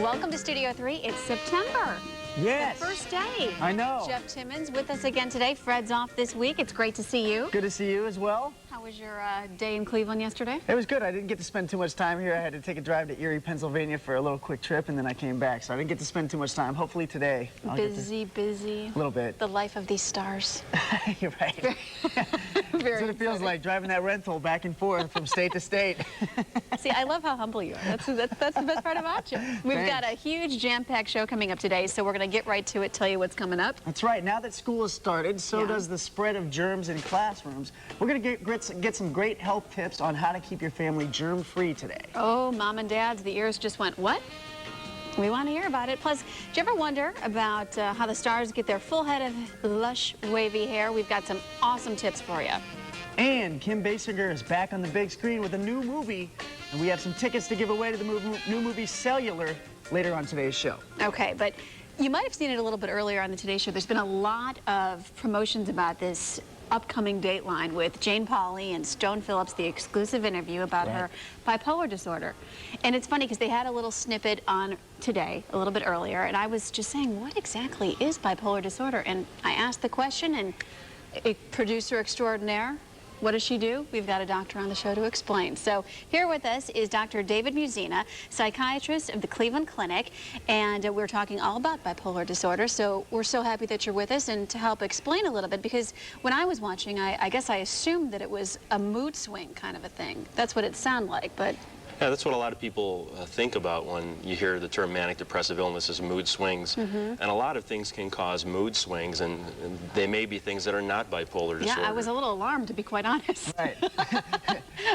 Welcome to Studio 3. It's September. Yes. The first day. I know. Jeff Timmons with us again today. Fred's off this week. It's great to see you. Good to see you as well. How was your day in Cleveland yesterday? It was good. I didn't get to spend too much time here. I had to take a drive to Erie, Pennsylvania for a little quick trip, and then I came back. So I didn't get to spend too much time. Hopefully today. Busy. A little bit. The life of these stars. You're right. That's what it feels like, driving that rental back and forth from state to state. See, I love how humble you are. That's the best part about you. We've got a huge jam-packed show coming up today, so we're going to get right to it, tell you what's coming up. That's right. Now that school has started, so does the spread of germs in classrooms. We're going to get some great health tips on how to keep your family germ-free today. Oh, mom and dads, the ears just went, what? We want to hear about it. Plus, do you ever wonder about how the stars get their full head of lush, wavy hair? We've got some awesome tips for you. And Kim Basinger is back on the big screen with a new movie, and we have some tickets to give away to the new movie Cellular later on today's show. Okay, but you might have seen it a little bit earlier on the Today Show. There's been a lot of promotions about this upcoming Dateline with Jane Pauley and Stone Phillips, the exclusive interview about her bipolar disorder. And it's funny because they had a little snippet on today, a little bit earlier, and I was just saying, what exactly is bipolar disorder? And I asked the question, and a producer extraordinaire, what does she do? We've got a doctor on the show to explain. So here with us is Dr. David Musina, psychiatrist of the Cleveland Clinic, and we're talking all about bipolar disorder. So we're so happy that you're with us and to help explain a little bit, because when I was watching, I guess I assumed that it was a mood swing kind of a thing. That's what it sounded like, but... Yeah, that's what a lot of people think about when you hear the term manic depressive illness is mood swings. And a lot of things can cause mood swings, and they may be things that are not bipolar disorder. Yeah, I was a little alarmed, to be quite honest. Right.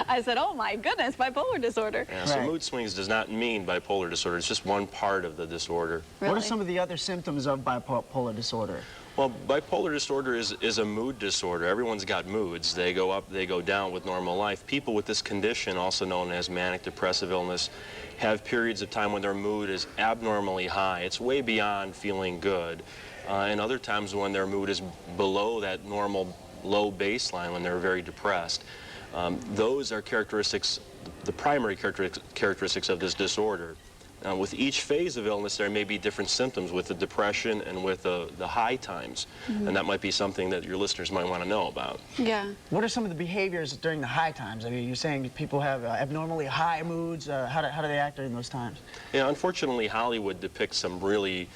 I said, oh my goodness, bipolar disorder. Yeah, so mood swings does not mean bipolar disorder. It's just one part of the disorder. Really? What are some of the other symptoms of bipolar disorder? Well, bipolar disorder is a mood disorder. Everyone's got moods. They go up, they go down with normal life. People with this condition, also known as manic depressive illness, have periods of time when their mood is abnormally high. It's way beyond feeling good. And other times when their mood is below that normal low baseline, when they're very depressed. Those are characteristics, the primary characteristics of this disorder. With each phase of illness, there may be different symptoms with the depression and with the high times. And that might be something that your listeners might want to know about. Yeah. What are some of the behaviors during the high times? I mean, you're saying people have abnormally high moods. How do they act during those times? Yeah, unfortunately, Hollywood depicts some really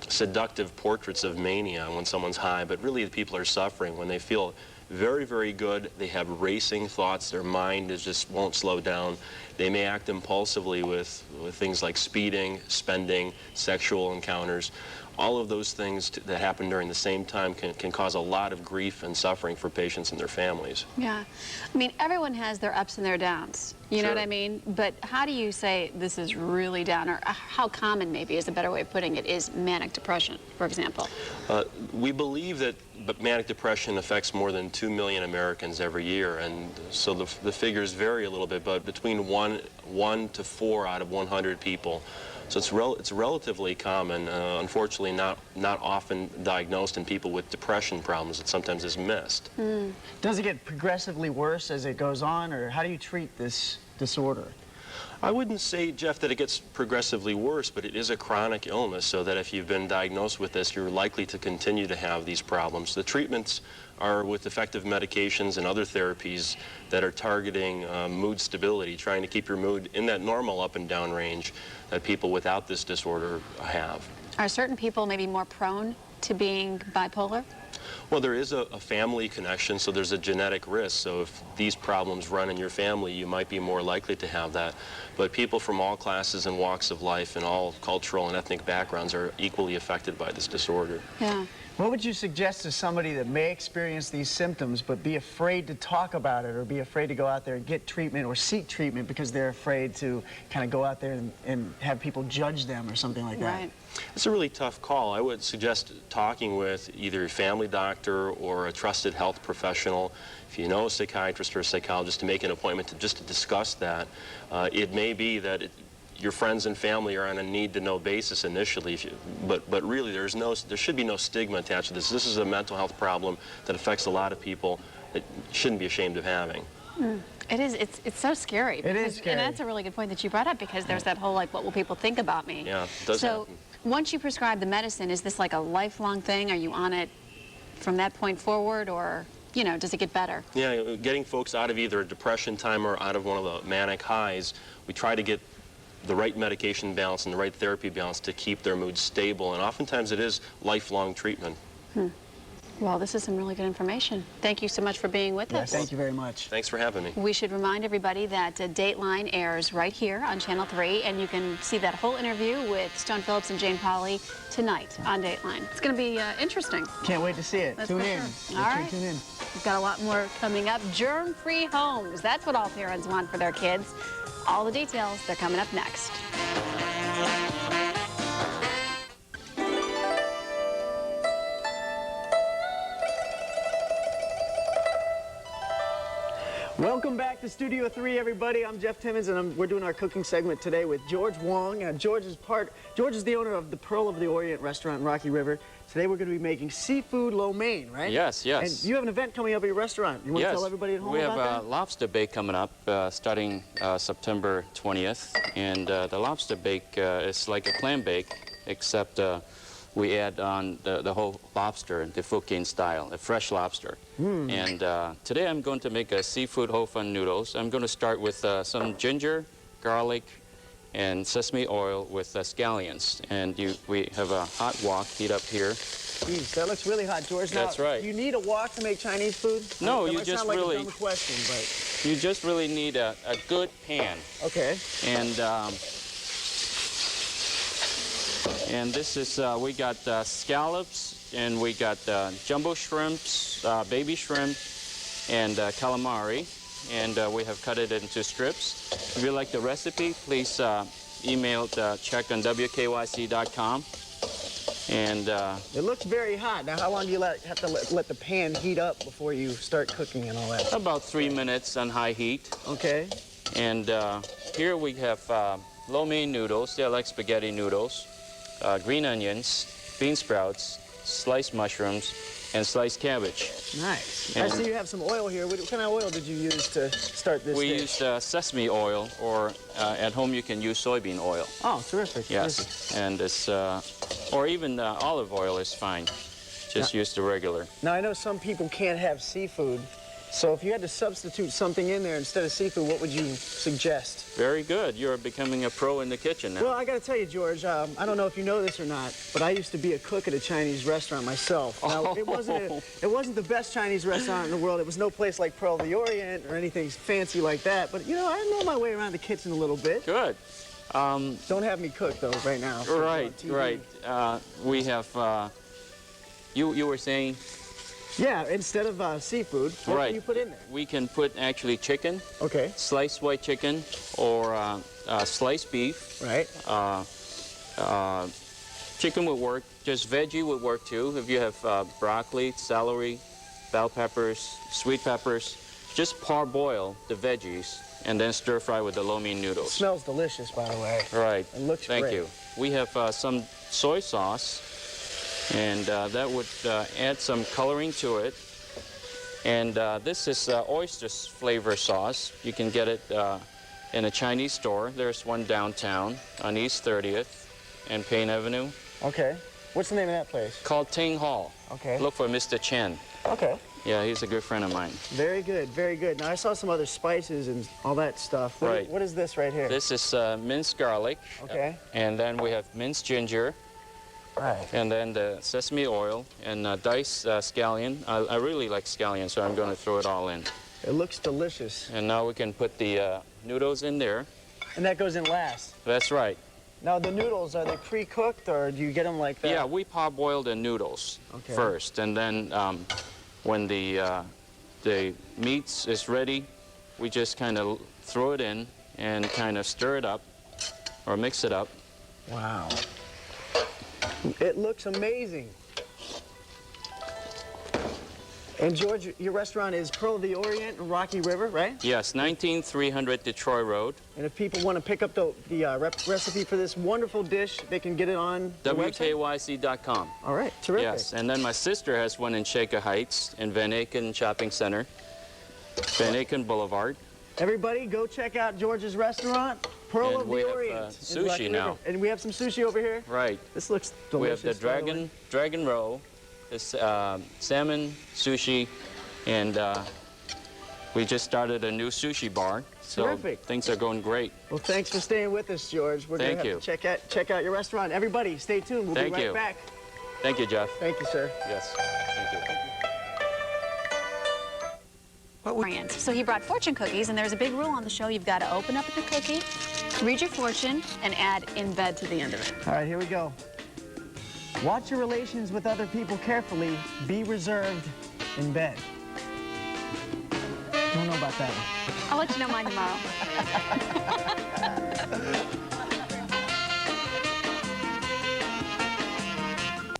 seductive portraits of mania when someone's high, but really the people are suffering when they feel very, very good. They have racing thoughts. Their mind just won't slow down. They may act impulsively with things like speeding, spending, sexual encounters. All of those things that happen during the same time can cause a lot of grief and suffering for patients and their families. Yeah. I mean, everyone has their ups and their downs. You know what I mean? But how do you say this is really down, or how common, maybe is a better way of putting it, is manic depression, for example? We believe that manic depression affects more than 2 million Americans every year, and so the figures vary a little bit, but between 1 to 4 out of 100 people. So it's relatively common, unfortunately not often diagnosed in people with depression problems. It sometimes is missed. Does it get progressively worse as it goes on, or how do you treat this disorder? I wouldn't say, Jeff, that it gets progressively worse, but it is a chronic illness, so that if you've been diagnosed with this, you're likely to continue to have these problems. The treatments are with effective medications and other therapies that are targeting mood stability, trying to keep your mood in that normal up and down range that people without this disorder have. Are certain people maybe more prone to being bipolar? Well, there is a family connection, so there's a genetic risk. So if these problems run in your family, you might be more likely to have that. But people from all classes and walks of life and all cultural and ethnic backgrounds are equally affected by this disorder. Yeah. What would you suggest to somebody that may experience these symptoms but be afraid to talk about it, or be afraid to go out there and get treatment or seek treatment because they're afraid to kind of go out there and have people judge them or something like that? Right. It's a really tough call. I would suggest talking with either a family doctor or a trusted health professional. If you know a psychiatrist or a psychologist, to make an appointment just to discuss that. It may be that your friends and family are on a need-to-know basis initially, but really there should be no stigma attached to this. This is a mental health problem that affects a lot of people that you shouldn't be ashamed of having. It is. It's so scary. It is scary. And that's a really good point that you brought up, because there's that whole, like, what will people think about me? Yeah, it does So happen. once you prescribe the medicine, is this like a lifelong thing? Are you on it from that point forward, or, you know, does it get better? Yeah, getting folks out of either a depression time or out of one of the manic highs, we try to get the right medication balance and the right therapy balance to keep their mood stable, and oftentimes it is lifelong treatment. Well, this is some really good information. Thank you so much for being with us. Thank you very much. Thanks for having me. We should remind everybody that Dateline airs right here on Channel 3, and you can see that whole interview with Stone Phillips and Jane Pauley tonight on Dateline. It's going to be interesting. Can't wait to see it. That's Tune for in. sure. All right. Tune in. We've got a lot more coming up. Germ-free homes. That's what all parents want for their kids. All the details, they're coming up next. Welcome back to Studio 3, everybody. I'm Jeff Timmons, and we're doing our cooking segment today with George Wong. George is the owner of the Pearl of the Orient restaurant in Rocky River. Today we're going to be making seafood lo mein, right? Yes, yes. And you have an event coming up at your restaurant. You want to Yes. tell everybody at home we have about that? lobster bake coming up starting September 20th. And the lobster bake is like a clam bake, except we add on the whole lobster, the Fukien style, a fresh lobster. And today I'm going to make a seafood ho fun noodles. I'm going to start with some ginger, garlic, and sesame oil with scallions. And we have a hot wok heat up here. Jeez, that looks really hot, George. That's now, right. Do you need a wok to make Chinese food? No, that you might just sound like really- a dumb question, but You just really need a good pan. okay. And this is, we got scallops, and we got jumbo shrimps, baby shrimp, and calamari. And we have cut it into strips. If you like the recipe, please email check on wkyc.com. And It looks very hot. Now, how long do you have to let the pan heat up before you start cooking and all that? about 3 minutes on high heat. Okay. And here we have lo mein noodles. They're like spaghetti noodles. Green onions, bean sprouts, sliced mushrooms, and sliced cabbage. Nice. And- I see you have some oil here. What kind of oil did you use to start this We dish? used sesame oil, or at home you can use soybean oil. Oh, terrific. Yes, and it's, or even olive oil is fine. Just use the regular. Now, I know some people can't have seafood, so if you had to substitute something in there instead of seafood, what would you suggest? Very good. You're becoming a pro in the kitchen now. Well, I got to tell you, George, I don't know if you know this or not, but I used to be a cook at a Chinese restaurant myself. Now, it wasn't the best Chinese restaurant in the world. It was no place like Pearl of the Orient or anything fancy like that. But, you know, I know my way around the kitchen a little bit. Good. Don't have me cook, though, right now. Right, On TV. right. We have, you were saying? Yeah, instead of seafood, what Right. can you put in there? We can put actually chicken, Okay, sliced white chicken, or sliced beef. right. Chicken would work. Just veggie would work too. If you have broccoli, celery, bell peppers, sweet peppers, just parboil the veggies and then stir fry with the lo mein noodles. Smells delicious, by the way. Right. It looks Thank great. you. We have some soy sauce, and that would add some coloring to it. And this is oyster flavor sauce. You can get it in a Chinese store. There's one downtown on East 30th and Payne Avenue Okay. What's the name of that place? called Ting Hall. Okay. Look for Mr. Chen. Okay. Yeah, he's a good friend of mine. Very good, very good. Now, I saw some other spices and all that stuff. Right. What is this right here? This is minced garlic. Okay. And then we have minced ginger. Right. And then the sesame oil and diced scallion. I really like scallion, so I'm going to throw it all in. It looks delicious. And now we can put the noodles in there. And that goes in last. That's right. Now, the noodles, are they pre-cooked or do you get them like that? Yeah, we parboil the noodles Okay. first, and then when the meat is ready, we just kind of throw it in and kind of stir it up or mix it up. Wow. It looks amazing. And George, your restaurant is Pearl of the Orient in Rocky River, right? Yes, 19300 Detroit Road, And if people want to pick up the recipe for this wonderful dish, they can get it on the website? wkyc.com. All right, terrific. Yes, and then my sister has one in Shaker Heights in Van Aken Shopping Center, Van Aken Boulevard. Everybody, go check out George's restaurant, Pearl And of we the have, Orient. in sushi Lucky now. River. And we have some sushi over here. Right. This looks We have delicious. the by way. dragon roll, this salmon sushi, and we just started a new sushi bar. So Terrific. things are going great. Well, thanks for staying with us, George. We're Thank gonna you. have to check out your restaurant. Everybody, stay tuned. We'll Thank be right you. back. Thank you, Jeff. Thank you, sir. Yes. Thank you. Orient. So he brought fortune cookies, and there's a big rule on the show. You've got to open up the cookie, read your fortune, and add in bed to the end of it. All right, here we go. Watch your relations with other people carefully. Be reserved in bed. Don't know about that one. I'll let you know mine tomorrow.